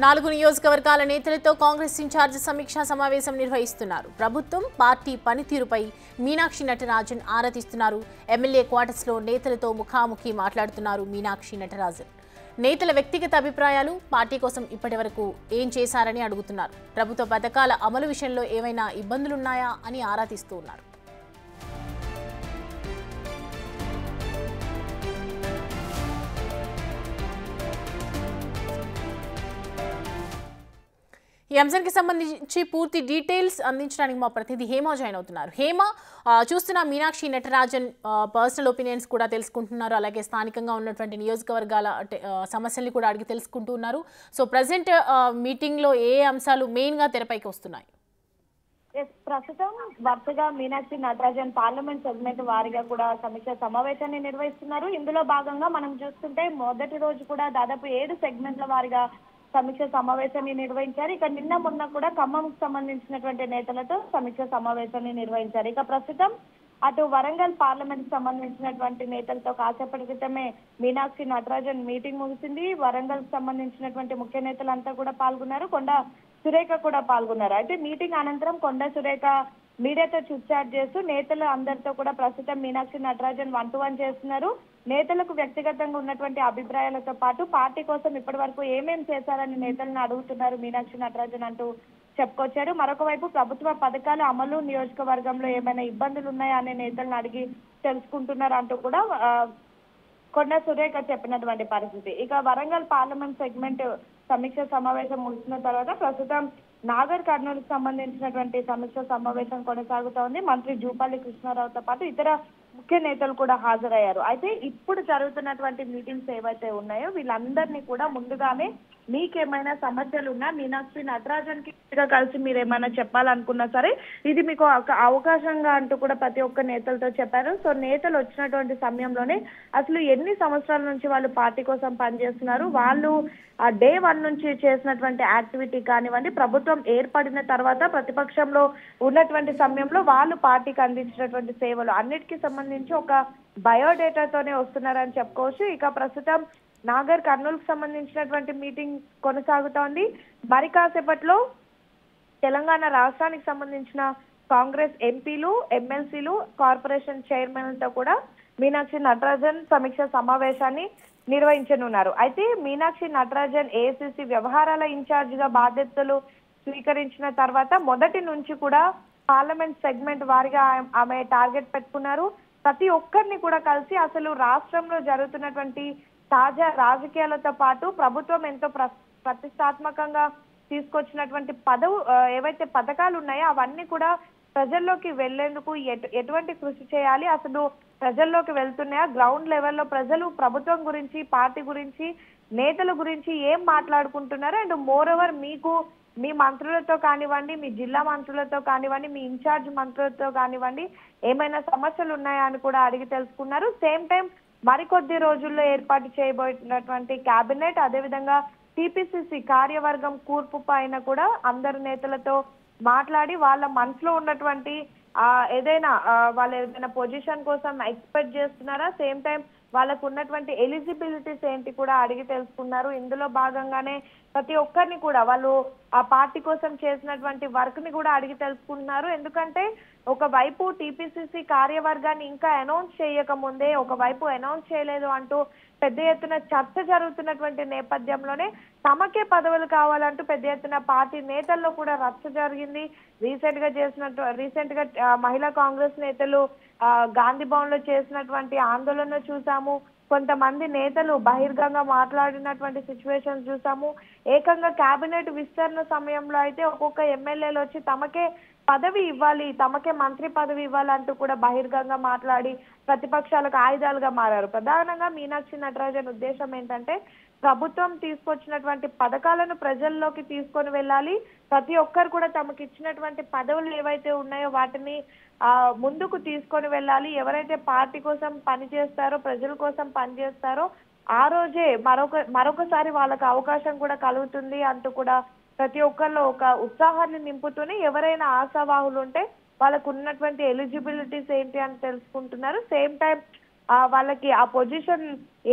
4 నియోజకవర్గాల నేతలతో కాంగ్రెస్ ఇన్ఛార్జ్ సమీక్షా సమావేశం నిర్వహిస్తున్నారు. ప్రభుత్వం పార్టీ పనితీరుపై మీనాక్షి నటరాజన్ ఆరా తీస్తున్నారు. ఎమ్మెల్యే క్వార్టర్స్లో నేతలతో ముఖాముఖి మాట్లాడుతున్నారు మీనాక్షి నటరాజన్. నేతల వ్యక్తిగత అభిప్రాయాలు, పార్టీ కోసం ఇప్పటివరకు ఏం చేశారని అడుగుతున్నారు. ప్రభుత్వ పథకాల అమలు విషయంలో ఏమైనా ఇబ్బందులున్నాయా అని ఆరా తీస్తూ ఉన్నారు. ఈ అంశానికి సంబంధించి పూర్తి డీటెయిల్స్ అందించడానికి మా ప్రతినిధి హేమ జాయిన్ అవుతున్నారు. హేమ, చూస్తున్న మీనాక్షి నటరాజన్ పర్సనల్ ఒపీనియన్స్ కూడా తెలుసుకుంటున్నారు. అలాగే స్థానికంగా ఉన్నటువంటి నియోజకవర్గాల సమస్యల్ని కూడా అడిగి తెలుసుకుంటూ ఉన్నారు. సో ప్రజెంట్ మీటింగ్లో ఏ అంశాలు మెయిన్గా తెరపైకి వస్తున్నాయి? ప్రస్తుతం వరుసగా మీనాక్షి నటరాజన్ పార్లమెంట్ సెగ్మెంట్ వారిగా కూడా సమీక్ష సమావేశాన్ని నిర్వహిస్తున్నారు. ఇందులో భాగంగా మనం చూస్తుంటే మొదటి రోజు కూడా దాదాపు 7 సెగ్మెంట్ల వారిగా సమీక్ష సమావేశాన్ని నిర్వహించారు. ఇక నిన్న మొన్న కూడా ఖమ్మంకు సంబంధించినటువంటి నేతలతో సమీక్ష సమావేశాన్ని నిర్వహించారు. ఇక ప్రస్తుతం అటు వరంగల్ పార్లమెంట్ సంబంధించినటువంటి నేతలతో కాసేపటి క్రితమే మీనాక్షి నటరాజన్ మీటింగ్ ముగిసింది. వరంగల్ సంబంధించినటువంటి ముఖ్య నేతలంతా కూడా పాల్గొన్నారు. కొండ సురేఖ కూడా పాల్గొన్నారు. అయితే మీటింగ్ అనంతరం కొండ సురేఖ మీడియాతో చిట్చాట్ చేస్తూ నేతలు అందరితో కూడా ప్రస్తుతం మీనాక్షి నటరాజన్ 1-to-1 చేస్తున్నారు. నేతలకు వ్యక్తిగతంగా ఉన్నటువంటి అభిప్రాయాలతో పాటు పార్టీ కోసం ఇప్పటి వరకు ఏమేం చేశారని నేతలను అడుగుతున్నారు మీనాక్షి నటరాజన్ అంటూ చెప్పుకొచ్చారు. మరొక వైపు ప్రభుత్వ పథకాల అమలు, నియోజకవర్గంలో ఏమైనా ఇబ్బందులు ఉన్నాయా అనే నేతలను అడిగి తెలుసుకుంటున్నారు అంటూ కూడా కొండ సురేఖ చెప్పినటువంటి పరిస్థితి. ఇక వరంగల్ పార్లమెంట్ సెగ్మెంట్ సమీక్ష సమావేశం ముగిసిన తర్వాత ప్రస్తుతం నాగర్ కర్నూలుకు సంబంధించినటువంటి సమీక్ష సమావేశం కొనసాగుతోంది. మంత్రి జూపల్లి కృష్ణారావుతో పాటు ఇతర ముఖ్య నేతలు కూడా హాజరయ్యారు. అయితే ఇప్పుడు జరుగుతున్నటువంటి మీటింగ్స్ ఏవైతే ఉన్నాయో వీళ్ళందరినీ కూడా ముందుగానే మీకేమైనా సమస్యలు ఉన్నా మీనాక్షి నటరాజన్ కి కలిసి మీరు ఏమైనా చెప్పాలనుకున్నా సరే ఇది మీకు ఒక అవకాశంగా అంటూ కూడా ప్రతి ఒక్క నేతలతో చెప్పారు. సో నేతలు వచ్చినటువంటి సమయంలోనే అసలు ఎన్ని సంవత్సరాల నుంచి వాళ్ళు పార్టీ కోసం పనిచేస్తున్నారు, వాళ్ళు డే 1 నుంచి చేసినటువంటి యాక్టివిటీ కానివ్వండి, ప్రభుత్వం ఏర్పడిన తర్వాత ప్రతిపక్షంలో ఉన్నటువంటి సమయంలో వాళ్ళు పార్టీకి అందించినటువంటి సేవలు అన్నిటికీ సంబంధించి ఒక బయోడేటాతోనే వస్తున్నారని చెప్పుకోవచ్చు. ఇక ప్రస్తుతం నాగర్ కర్నూలుకు సంబంధించినటువంటి మీటింగ్ కొనసాగుతోంది. మరి కాసేపట్లో తెలంగాణ రాష్ట్రానికి సంబంధించిన కాంగ్రెస్ ఎంపీలు, ఎమ్మెల్సీలు, కార్పొరేషన్ చైర్మన్లతో కూడా మీనాక్షి నటరాజన్ సమీక్ష సమావేశాన్ని నిర్వహించనున్నారు. అయితే మీనాక్షి నటరాజన్ ఏఐసిసి వ్యవహారాల ఇన్ఛార్జ్ గా బాధ్యతలు స్వీకరించిన తర్వాత మొదటి నుంచి కూడా పార్లమెంట్ సెగ్మెంట్ వారిగా ఆమె టార్గెట్ పెట్టుకున్నారు. ప్రతి ఒక్కరిని కూడా కలిసి అసలు రాష్ట్రంలో జరుగుతున్నటువంటి తాజా రాజకీయాలతో పాటు ప్రభుత్వం ఎంతో ప్రతిష్టాత్మకంగా తీసుకొచ్చినటువంటి ఏవైతే పథకాలు ఉన్నాయో అవన్నీ కూడా ప్రజల్లోకి వెళ్లేందుకు ఎటువంటి కృషి చేయాలి, అసలు ప్రజల్లోకి వెళ్తున్నాయా, గ్రౌండ్ లెవెల్లో ప్రజలు ప్రభుత్వం గురించి, పార్టీ గురించి, నేతల గురించి ఏం మాట్లాడుకుంటున్నారు, అండ్ మోర్ ఓవర్ మీకు మీ మంత్రులతో కానివ్వండి, మీ జిల్లా మంత్రులతో కానివ్వండి, మీ ఇన్ఛార్జ్ మంత్రులతో కానివ్వండి ఏమైనా సమస్యలు ఉన్నాయా అని కూడా అడిగి తెలుసుకున్నారు. సేమ్ టైం మరికొద్ది రోజుల్లో ఏర్పాటు చేయబోతున్నటువంటి కేబినెట్, అదేవిధంగా టిపిసిసి కార్యవర్గం కూర్పు పైన కూడా అందరు నేతలతో మాట్లాడి వాళ్ళ మనసులో ఉన్నటువంటి వాళ్ళు ఏదైనా పొజిషన్ కోసం ఎక్స్పెక్ట్ చేస్తున్నారా, సేమ్ టైం వాళ్ళకు ఉన్నటువంటి ఎలిజిబిలిటీస్ ఏంటి కూడా అడిగి తెలుసుకున్నారు. ఇందులో భాగంగానే ప్రతి ఒక్కరిని కూడా వాళ్ళు ఆ పార్టీ కోసం చేసినటువంటి వర్క్ ని కూడా అడిగి తెలుసుకుంటున్నారు. ఎందుకంటే ఒకవైపు టిపిసిసి కార్యవర్గాన్ని ఇంకా అనౌన్స్ చేయక ముందే, ఒకవైపు అనౌన్స్ చేయలేదు అంటూ పెద్ద ఎత్తున చర్చ జరుగుతున్నటువంటి నేపథ్యంలోనే తమకే పదవులు కావాలంటూ పెద్ద ఎత్తున పార్టీ నేతల్లో కూడా రచ్చ జరిగింది. రీసెంట్ గా మహిళా కాంగ్రెస్ నేతలు గాంధీ భవన్ లో చేసినటువంటి ఆందోళన చూసాము. కొంతమంది నేతలు బహిర్గంగా మాట్లాడినటువంటి సిచ్యువేషన్ చూసాము. ఏకంగా కేబినెట్ విస్తరణ సమయంలో అయితే ఒక్కొక్క ఎమ్మెల్యేలు వచ్చి తమకే పదవి ఇవ్వాలి, తమకే మంత్రి పదవి ఇవ్వాలంటూ కూడా బహిర్గంగా మాట్లాడి ప్రతిపక్షాలకు ఆయుధాలుగా మారారు. ప్రధానంగా మీనాక్షి నటరాజన్ ఉద్దేశం ఏంటంటే ప్రభుత్వం తీసుకొచ్చినటువంటి పథకాలను ప్రజల్లోకి తీసుకొని వెళ్ళాలి, ప్రతి ఒక్కరు కూడా తమకు ఇచ్చినటువంటి పదవులు ఏవైతే ఉన్నాయో వాటిని ముందుకు తీసుకొని వెళ్ళాలి, ఎవరైతే పార్టీ కోసం పనిచేస్తారో, ప్రజల కోసం పనిచేస్తారో ఆ రోజే మరొకసారి వాళ్ళకి అవకాశం కూడా కలుగుతుంది అంటూ కూడా ప్రతి ఒక్కరిలో ఒక ఉత్సాహాన్ని నింపుతూనే ఎవరైనా ఆశావాహులు ఉంటే వాళ్ళకు ఉన్నటువంటి ఎలిజిబిలిటీస్ ఏంటి అని తెలుసుకుంటున్నారు. సేమ్ టైం వాళ్ళకి ఆ పొజిషన్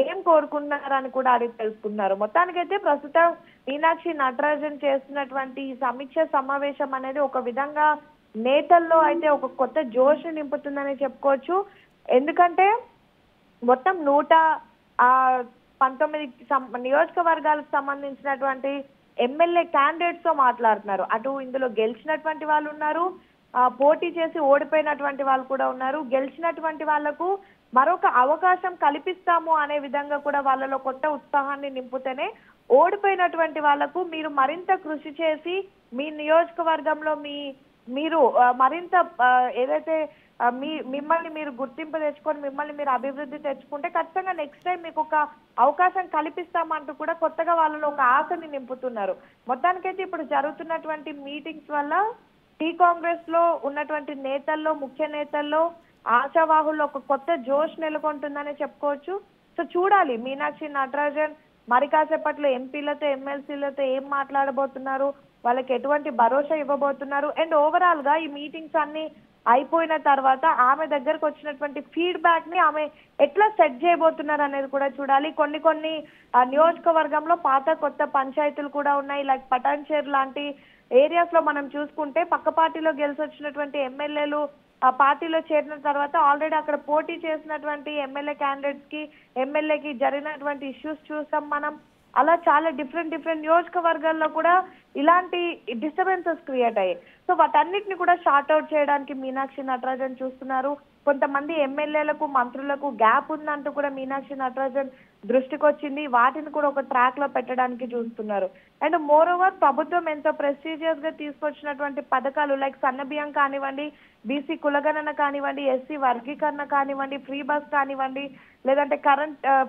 ఏం కోరుకుంటున్నారని కూడా అడిగి తెలుసుకున్నారు. మొత్తానికైతే ప్రస్తుతం మీనాక్షి నటరాజన్ చేస్తున్నటువంటి ఈ సమీక్ష సమావేశం అనేది ఒక విధంగా నేతల్లో అయితే ఒక కొత్త జోష్ నింపుతుందని చెప్పుకోవచ్చు. ఎందుకంటే మొత్తం 119 నియోజకవర్గాలకు సంబంధించినటువంటి ఎమ్మెల్యే క్యాండిడేట్స్ తో మాట్లాడుతున్నారు. అటు ఇందులో గెలిచినటువంటి వాళ్ళు ఉన్నారు, పోటీ చేసి ఓడిపోయినటువంటి వాళ్ళు కూడా ఉన్నారు. గెలిచినటువంటి వాళ్లకు మరొక అవకాశం కల్పిస్తాము అనే విధంగా కూడా వాళ్ళలో కొత్త ఉత్సాహాన్ని నింపుతేనే, ఓడిపోయినటువంటి వాళ్లకు మీరు మరింత కృషి చేసి మీ నియోజకవర్గంలో మీరు మరింత ఏదైతే మిమ్మల్ని మీరు గుర్తింపు తెచ్చుకొని మిమ్మల్ని మీరు అభివృద్ధి తెచ్చుకుంటే ఖచ్చితంగా నెక్స్ట్ టైం మీకు ఒక అవకాశం కల్పిస్తామంటూ కూడా కొత్తగా వాళ్ళలో ఒక ఆశని నింపుతున్నారు. మొత్తానికైతే ఇప్పుడు జరుగుతున్నటువంటి మీటింగ్స్ వల్ల టీ కాంగ్రెస్ లో ఉన్నటువంటి నేతల్లో, ముఖ్య నేతల్లో, ఆశావాహుల్లో ఒక కొత్త జోష్ నెలకొంటుందనే చెప్పుకోవచ్చు. సో చూడాలి మీనాక్షి నటరాజన్ మరి కాసేపట్లో ఎంపీలతో, ఎమ్మెల్సీలతో ఏం మాట్లాడబోతున్నారు, వాళ్ళకి ఎటువంటి భరోసా ఇవ్వబోతున్నారు, అండ్ ఓవరాల్ గా ఈ మీటింగ్స్ అన్ని అయిపోయిన తర్వాత ఆమె దగ్గరకు వచ్చినటువంటి ఫీడ్బ్యాక్ ని ఆమె ఎట్లా సెట్ చేయబోతున్నారు అనేది కూడా చూడాలి. కొన్ని నియోజకవర్గంలో పాత కొత్త పంచాయతీలు కూడా ఉన్నాయి. లైక్ పటాన్చేరు లాంటి ఏరియాస్ లో మనం చూసుకుంటే పక్క పార్టీలో గెలిచి వచ్చినటువంటి ఎమ్మెల్యేలు ఆ పార్టీలో చేరిన తర్వాత ఆల్రెడీ అక్కడ పోటీ చేసినటువంటి ఎమ్మెల్యే క్యాండిడేట్స్ కి, ఎమ్మెల్యేకి జరిగినటువంటి ఇష్యూస్ చూసాం మనం. అలా చాలా డిఫరెంట్ నియోజకవర్గాల్లో కూడా ఇలాంటి డిస్టర్బెన్సెస్ క్రియేట్ అయ్యాయి. సో వాటన్నిటిని కూడా షార్ట్ అవుట్ చేయడానికి మీనాక్షి నటరాజన్ చూస్తున్నారు. కొంతమంది ఎమ్మెల్యేలకు, మంత్రులకు గ్యాప్ ఉందంటూ కూడా మీనాక్షి నటరాజన్ దృష్టికి వచ్చింది. వాటిని కూడా ఒక ట్రాక్ లో పెట్టడానికి చూస్తున్నారు. అండ్ మోర్ ఓవర్ ప్రభుత్వం ఎంతో ప్రెస్టీజియస్ గా తీసుకొచ్చినటువంటి పథకాలు లైక్ సన్నబియ్యం కానివ్వండి, బీసీ కులగణన కానివ్వండి, ఎస్సీ వర్గీకరణ కానివ్వండి, ఫ్రీ బస్ కానివ్వండి, లేదంటే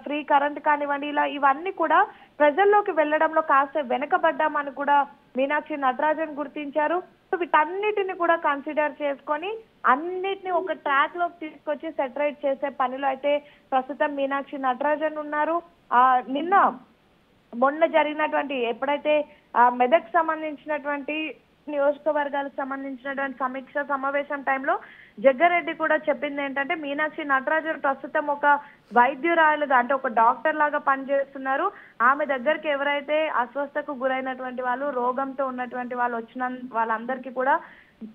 ఫ్రీ కరెంట్ కానివ్వండి, ఇవన్నీ కూడా ప్రజల్లోకి వెళ్లడంలో కాస్త వెనకబడ్డామని కూడా మీనాక్షి నటరాజన్ గుర్తించారు. సో వీటన్నిటిని కూడా కన్సిడర్ చేసుకొని అన్నిటిని ఒక ట్రాక్ లోకి తీసుకొచ్చి సెటరేట్ చేసే పనిలో అయితే ప్రస్తుతం మీనాక్షి నటరాజన్ ఉన్నారు. మొన్న జరిగినటువంటి ఎప్పుడైతే మెదక్ సంబంధించినటువంటి నియోజకవర్గాలకు సంబంధించినటువంటి సమీక్ష సమావేశం టైంలో జగ్గారెడ్డి కూడా చెప్పింది ఏంటంటే మీనాక్షి నటరాజన్ ప్రస్తుతం ఒక వైద్యురాలుగా, అంటే ఒక డాక్టర్ లాగా పనిచేస్తున్నారు. ఆమె దగ్గరికి ఎవరైతే అస్వస్థకు గురైనటువంటి వాళ్ళు, రోగంతో ఉన్నటువంటి వాళ్ళు వచ్చిన వాళ్ళందరికీ కూడా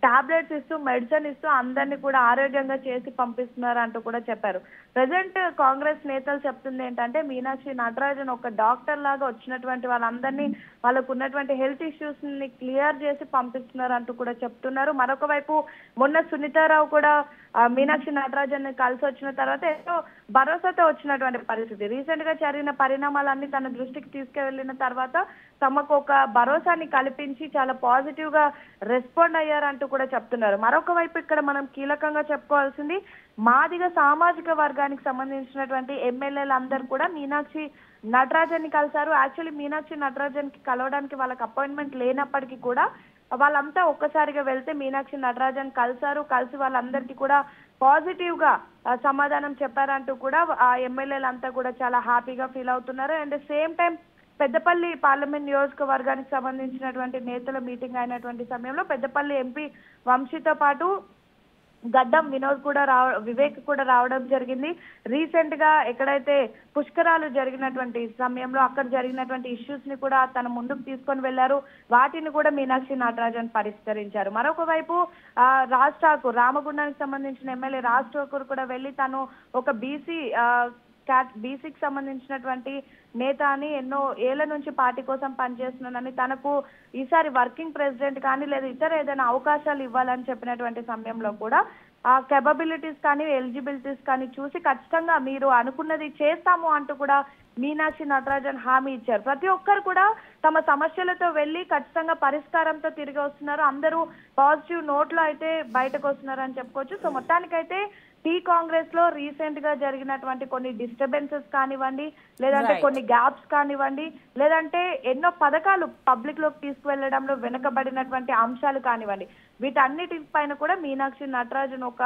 టాబ్లెట్స్ ఇస్తూ, మెడిసిన్ ఇస్తూ అందరినీ కూడా ఆరోగ్యంగా చేసి పంపిస్తున్నారు అంటూ కూడా చెప్పారు. ప్రజెంట్ కాంగ్రెస్ నేతలు చెప్తుంది ఏంటంటే మీనాక్షి నటరాజన్ ఒక డాక్టర్ లాగా వచ్చినటువంటి వాళ్ళందరినీ వాళ్ళకు ఉన్నటువంటి హెల్త్ ఇష్యూస్ ని క్లియర్ చేసి పంపిస్తున్నారు అంటూ కూడా చెప్తున్నారు. మరొక వైపు మొన్న సునీతారావు కూడా మీనాక్షి నటరాజన్ కలిసి వచ్చిన తర్వాత ఎంతో భరోసాతో వచ్చినటువంటి పరిస్థితి. రీసెంట్ గా జరిగిన పరిణామాలన్నీ తన దృష్టికి తీసుకువెళ్లిన తర్వాత తమకు ఒక భరోసాని కల్పించి చాలా పాజిటివ్ గా రెస్పాండ్ అయ్యారంటూ కూడా చెప్తున్నారు. మరొక వైపు ఇక్కడ మనం కీలకంగా చెప్పుకోవాల్సింది మాదిగ సామాజిక వర్గానికి సంబంధించినటువంటి ఎమ్మెల్యేలు అందరూ కూడా మీనాక్షి నటరాజన్ ని కలిశారు. యాక్చువల్లీ మీనాక్షి నటరాజన్ కి కలవడానికి వాళ్ళకి అపాయింట్మెంట్ లేనప్పటికీ కూడా వాళ్ళంతా ఒక్కసారిగా వెళ్తే మీనాక్షి నటరాజన్ కలిసి వాళ్ళందరికీ కూడా పాజిటివ్ గా సమాధానం చెప్పారంటూ కూడా ఆ ఎమ్మెల్యేలంతా కూడా చాలా హ్యాపీగా ఫీల్ అవుతున్నారు. And same time Peddapalli parliament నియోజకవర్గానికి సంబంధించినటువంటి నేతల మీటింగ్ అయినటువంటి సమయంలో పెద్దపల్లి ఎంపీ వంశీతో పాటు గడ్డం వివేక్ కూడా రావడం జరిగింది. రీసెంట్ గా ఎక్కడైతే పుష్కరాలు జరిగినటువంటి సమయంలో అక్కడ జరిగినటువంటి ఇష్యూస్ ని కూడా తన ముందుకు తీసుకొని వెళ్లారు. వాటిని కూడా మీనాక్షి నటరాజన్ పరిష్కరించారు. మరొక వైపు రాజ్ ఠాకూర్, రామగుండానికి సంబంధించిన ఎమ్మెల్యే రాజ్ ఠాకూర్ కూడా వెళ్లి తను ఒక బీసీకి సంబంధించినటువంటి నేత అని, ఎన్నో ఏళ్ల నుంచి పార్టీ కోసం పనిచేస్తున్నానని, తనకు ఈసారి వర్కింగ్ ప్రెసిడెంట్ కానీ లేదా ఇతర ఏదైనా అవకాశాలు ఇవ్వాలని చెప్పినటువంటి సమయంలో కూడా ఆ కేపబిలిటీస్ కానీ, ఎలిజిబిలిటీస్ కానీ చూసి ఖచ్చితంగా మీరు అనుకున్నది చేస్తాము అంటూ కూడా మీనాక్షి నటరాజన్ హామీ ఇచ్చారు. ప్రతి ఒక్కరు కూడా తమ సమస్యలతో వెళ్లి ఖచ్చితంగా పరిష్కారంతో తిరిగి వస్తున్నారు. అందరూ పాజిటివ్ నోట్ లో అయితే బయటకు వస్తున్నారు అని చెప్పుకోవచ్చు. సో మొత్తానికైతే టీ కాంగ్రెస్ లో రీసెంట్ గా జరిగినటువంటి కొన్ని డిస్టర్బెన్సెస్ కానివ్వండి, లేదంటే కొన్ని గ్యాప్స్ కానివ్వండి, లేదంటే ఎన్నో పథకాలు పబ్లిక్ లోకి తీసుకువెళ్లడంలో వెనుకబడినటువంటి అంశాలు కానివ్వండి, వీటన్నిటి పైన కూడా మీనాక్షి నటరాజన్ ఒక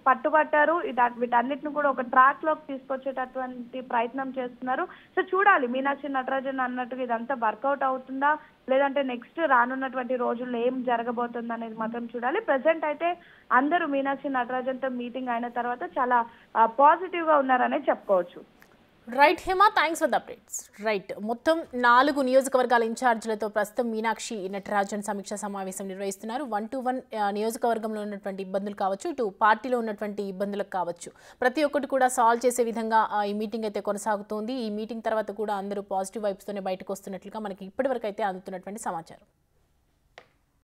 పట్టుబట్టారు. వీటన్నిటిని కూడా ఒక ట్రాక్ లోకి తీసుకొచ్చేటటువంటి ప్రయత్నం చేస్తున్నారు. సో చూడాలి మీనాక్షి నటరాజన్ అన్నట్టుగా ఇదంతా వర్కౌట్ అవుతుందా, లేదంటే నెక్స్ట్ రానున్నటువంటి రోజుల్లో ఏం జరగబోతుంది అనేది మాత్రం చూడాలి. ప్రెసెంట్ అయితే అందరూ మీనాక్షి నటరాజన్ తో మీటింగ్ అయిన తర్వాత చాలా పాజిటివ్ గా ఉన్నారనే చెప్పుకోవచ్చు. Right Hema, thanks for the updates. Right, మొత్తం 4 నియోజకవర్గాల ఇన్ఛార్జీలతో ప్రస్తుతం మీనాక్షి నటరాజన్ సమీక్ష సమావేశం నిర్వహిస్తున్నారు. 1-to-1 నియోజకవర్గంలో ఉన్నటువంటి ఇబ్బందులు కావచ్చు, ఇటు పార్టీలో ఉన్నటువంటి ఇబ్బందులకు కావచ్చు, ప్రతి ఒక్కటి కూడా సాల్వ్ చేసే విధంగా ఈ మీటింగ్ అయితే కొనసాగుతోంది. ఈ మీటింగ్ తర్వాత కూడా అందరూ పాజిటివ్ వైబ్స్తోనే బయటకు వస్తున్నట్లుగా మనకి ఇప్పటివరకు అయితే అందుతున్నటువంటి సమాచారం.